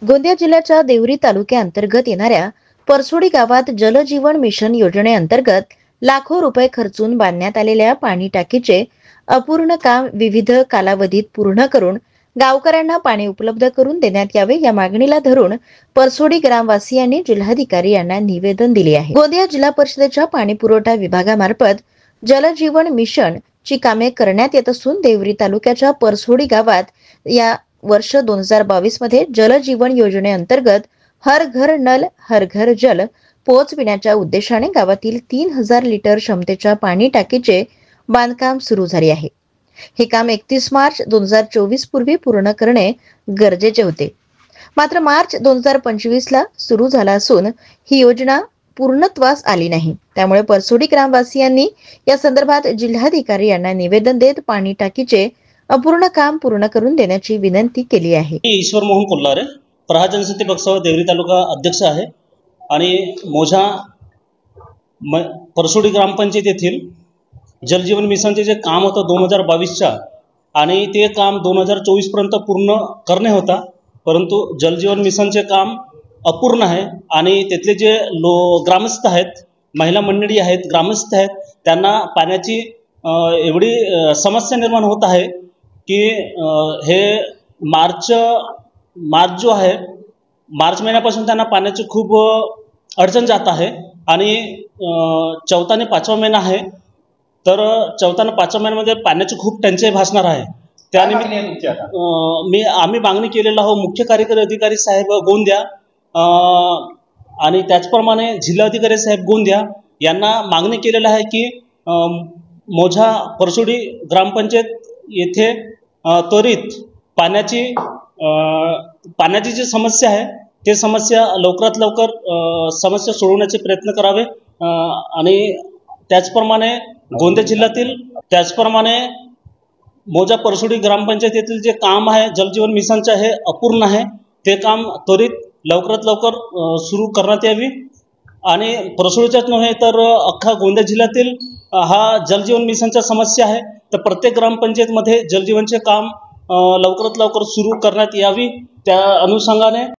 गोंदिया जिल्ह्याच्या देवरी तालुक्याअंतर्गत येणाऱ्या परसोडी गावात जलजीवन मिशन योजनेअंतर्गत लाखो रुपये खर्चून बांधण्यात आलेल्या पाणी टाकीचे अपूर्ण काम विविध कालावधीत पूर्ण करून गावकऱ्यांना पाणी उपलब्ध करून देण्यात यावे या मागणीला धरून परसोडी ग्रामवासियांनी जिल्हाधिकारी यांना निवेदन दिले आहे। गोंदिया जिल्हा परिषदेच्या पाणी पुरवठा विभागामार्फत जलजीवन मिशन ची कामे करण्यात येत असून देवरी तालुक्याच्या परसोडी गावात या वर्ष 2022 मध्ये जलजीवन योजनेअंतर्गत हर घर नल हर घर जल पोहोचविण्याच्या उद्देशाने गावातील 3000 लिटर क्षमतेच्या पाणी टाकीचे बांधकाम सुरू झाले आहे। हे काम 31 मार्च 2024 पूर्वी पूर्ण करणे गरजेचे होते। मात्र मार्च 2025 ला सुरू झाला असून ही योजना पूर्णत्वास आली नाही। त्यामुळे परसोडी ग्रामवासियांनी या संदर्भात जिल्हाधिकारी यांना निवेदन देत पाणी टाकीचे अपूर्ण काम पूर्ण करून देण्याची विनंती केली आहे। ईश्वर मोहन कोल्हारे प्रहा जनशक्ती पक्षावर देवरी तालुका अध्यक्ष आहे आणि मोझा परसोडी ग्रामपंचायत येथील जलजीवन मिशनचे जे काम होतं 2022च्या आणि ते काम 2024 पर्यंत पूर्ण करणे होता, परंतु जलजीवन मिशनचे काम अपूर्ण आहे आणि तिथले जे ग्रामस्थ आहेत, महिला मंडळी आहेत, ग्रामस्थ आहेत, त्यांना पाण्याची एवढी समस्या निर्माण होत आहे की हे मार्च जो आहे, मार्च महिन्यापासून त्यांना पाण्याची खूप अडचण जात आहे आणि चौथा आणि पाचवा महिना आहे, तर चौथा आणि पाचव्या महिन्यामध्ये पाण्याची खूप टंचाई भासणार आहे। त्यानिमित्त आम्ही मागणी केलेला आहोत मुख्य कार्यकारी अधिकारी साहेब गोंदिया आणि त्याचप्रमाणे जिल्हाधिकारी साहेब गोंदिया यांना मागणी केलेला आहे की मोझा परसोडी ग्रामपंचायत येथे त्वरित पाण्याची जी समस्या आहे ते समस्या लवकरात लवकर समस्या सोडवण्याचे प्रयत्न करावे आणि त्याचप्रमाणे गोंदिया जिल्ह्यातील मोझा परसोडी ग्रामपंचायत येथील जे काम आहे जलजीवन मिशनचे हे अपूर्ण आहे, ते काम त्वरित लवकरात लवकर सुरू करण्यात यावी आणि परसोडीच्याच नव्हे तर अख्खा गोंदिया जिल्ह्यातील हा जलजीवन मिशनच्या समस्या आहे, तर प्रत्येक ग्रामपंचायतमध्ये जलजीवनचे काम लवकरात लवकर सुरू करण्यात यावी। त्या अनुषंगाने